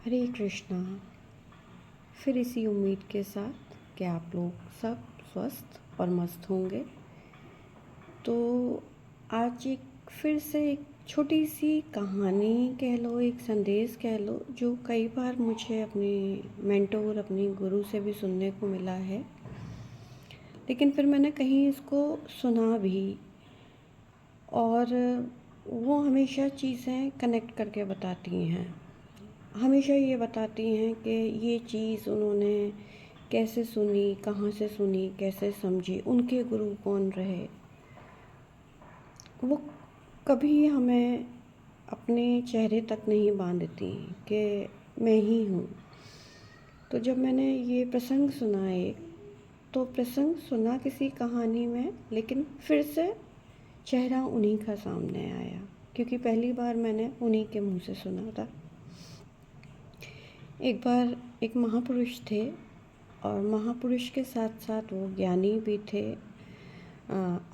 हरे कृष्णा। फिर इसी उम्मीद के साथ कि आप लोग सब स्वस्थ और मस्त होंगे। तो आज फिर से एक छोटी सी कहानी कह लो, एक संदेश कह लो, जो कई बार मुझे अपनी मेंटोर, अपनी गुरु से भी सुनने को मिला है, लेकिन फिर मैंने कहीं इसको सुना भी, और वो हमेशा चीज़ें कनेक्ट करके बताती हैं। हमेशा ये बताती हैं कि ये चीज़ उन्होंने कैसे सुनी, कहाँ से सुनी, कैसे समझी, उनके गुरु कौन रहे। वो कभी हमें अपने चेहरे तक नहीं बांधती कि मैं ही हूँ। तो जब मैंने ये प्रसंग सुना तो प्रसंग सुना किसी कहानी में, लेकिन फिर से चेहरा उन्हीं का सामने आया, क्योंकि पहली बार मैंने उन्हीं के मुंह से सुना था। एक बार एक महापुरुष थे, और महापुरुष के साथ साथ वो ज्ञानी भी थे,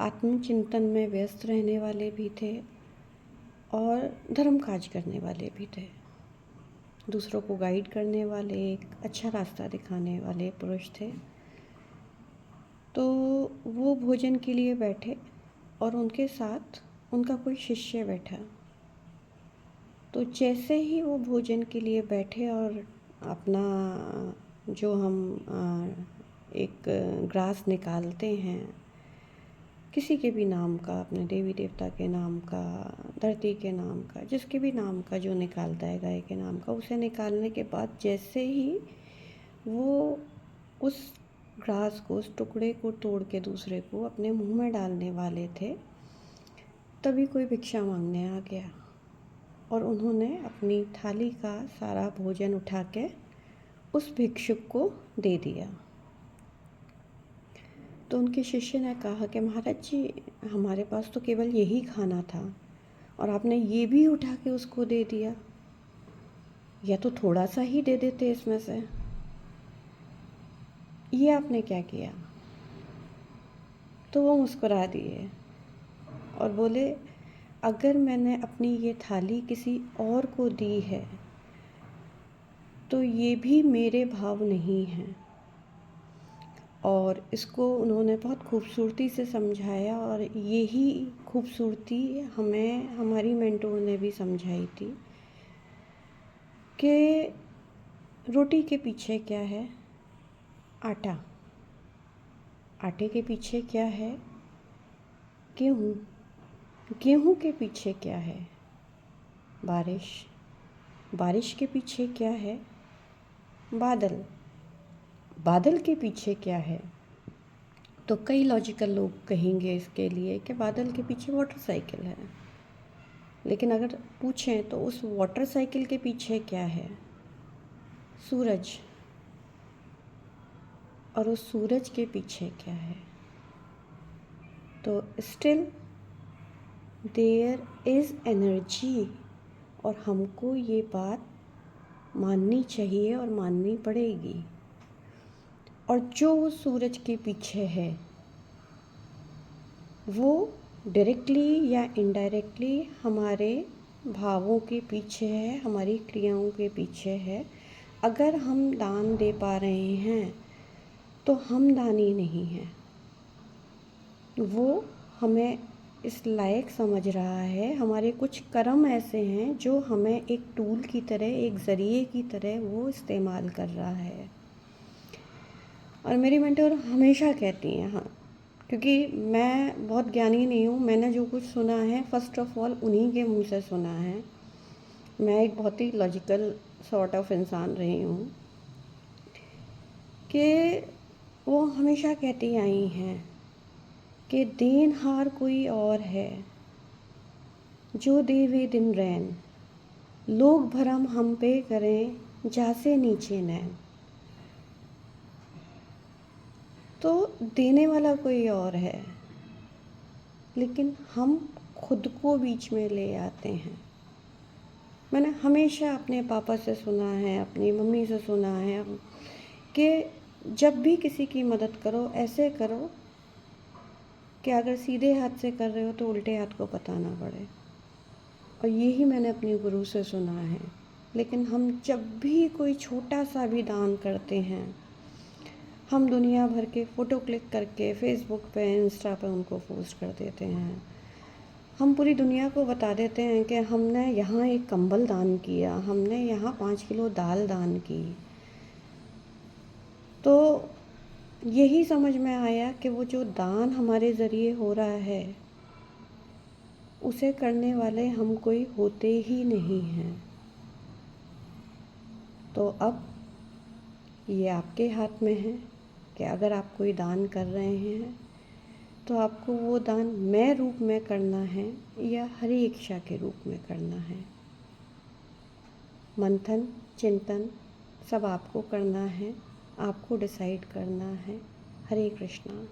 आत्मचिंतन में व्यस्त रहने वाले भी थे, और धर्म काज करने वाले भी थे। दूसरों को गाइड करने वाले, एक अच्छा रास्ता दिखाने वाले पुरुष थे। तो वो भोजन के लिए बैठे, और उनके साथ उनका कोई शिष्य बैठा। तो जैसे ही वो भोजन के लिए बैठे और अपना जो हम एक ग्रास निकालते हैं किसी के भी नाम का, अपने देवी देवता के नाम का, धरती के नाम का, जिसके भी नाम का जो निकालता है, गाय के नाम का, उसे निकालने के बाद जैसे ही वो उस ग्रास को, उस टुकड़े को तोड़ के दूसरे को अपने मुंह में डालने वाले थे, तभी कोई भिक्षा मांगने आ गया, और उन्होंने अपनी थाली का सारा भोजन उठा के उस भिक्षुक को दे दिया। तो उनके शिष्य ने कहा कि महाराज जी, हमारे पास तो केवल यही खाना था, और आपने ये भी उठा के उसको दे दिया। या तो थोड़ा सा ही दे देते इसमें से, ये आपने क्या किया? तो वो मुस्कुरा दिए और बोले, अगर मैंने अपनी ये थाली किसी और को दी है तो ये भी मेरे भाव नहीं हैं। और इसको उन्होंने बहुत खूबसूरती से समझाया, और यही खूबसूरती हमें हमारी मेंटोर ने भी समझाई थी कि रोटी के पीछे क्या है? आटा। आटे के पीछे क्या है? गेहूँ। गेहूँ के पीछे क्या है? बारिश। बारिश के पीछे क्या है? बादल। बादल के पीछे क्या है? तो कई लॉजिकल लोग कहेंगे इसके लिए कि बादल के पीछे वाटर साइकिल है, लेकिन अगर पूछें तो उस वाटर साइकिल के पीछे क्या है? सूरज। और उस सूरज के पीछे क्या है? तो स्टिल देयर इज़ एनर्जी, और हमको ये बात माननी चाहिए और माननी पड़ेगी। और जो उस सूरज के पीछे है वो डायरेक्टली या इनडायरेक्टली हमारे भावों के पीछे है, हमारी क्रियाओं के पीछे है। अगर हम दान दे पा रहे हैं तो हम दानी नहीं हैं, वो हमें इस लायक समझ रहा है। हमारे कुछ कर्म ऐसे हैं जो हमें एक टूल की तरह, एक ज़रिए की तरह वो इस्तेमाल कर रहा है। और मेरी मेंटर हमेशा कहती हैं, हाँ, क्योंकि मैं बहुत ज्ञानी नहीं हूँ, मैंने जो कुछ सुना है फर्स्ट ऑफ ऑल उन्हीं के मुंह से सुना है। मैं एक बहुत ही लॉजिकल सॉर्ट ऑफ इंसान रही हूँ कि वो हमेशा कहती आई हैं कि देनहार कोई और है, जो देवे दिन रैन, लोग भरम हम पे करें, जासे नीचे नैन। तो देने वाला कोई और है, लेकिन हम खुद को बीच में ले आते हैं। मैंने हमेशा अपने पापा से सुना है, अपनी मम्मी से सुना है कि जब भी किसी की मदद करो ऐसे करो कि अगर सीधे हाथ से कर रहे हो तो उल्टे हाथ को पता ना पड़े। और यही मैंने अपनी गुरु से सुना है लेकिन हम जब भी कोई छोटा सा भी दान करते हैं, हम दुनिया भर के फ़ोटो क्लिक करके फेसबुक पे, इंस्टा पे उनको पोस्ट कर देते हैं। हम पूरी दुनिया को बता देते हैं कि हमने यहाँ एक कंबल दान किया, हमने यहाँ 5 किलो दाल दान की। तो यही समझ में आया कि वो जो दान हमारे ज़रिए हो रहा है, उसे करने वाले हम कोई होते ही नहीं हैं। तो अब ये आपके हाथ में है कि अगर आप कोई दान कर रहे हैं तो आपको वो दान मैं रूप में करना है या हरी इच्छा के रूप में करना है। मंथन, चिंतन सब आपको करना है, आपको डिसाइड करना है। हरे कृष्णा।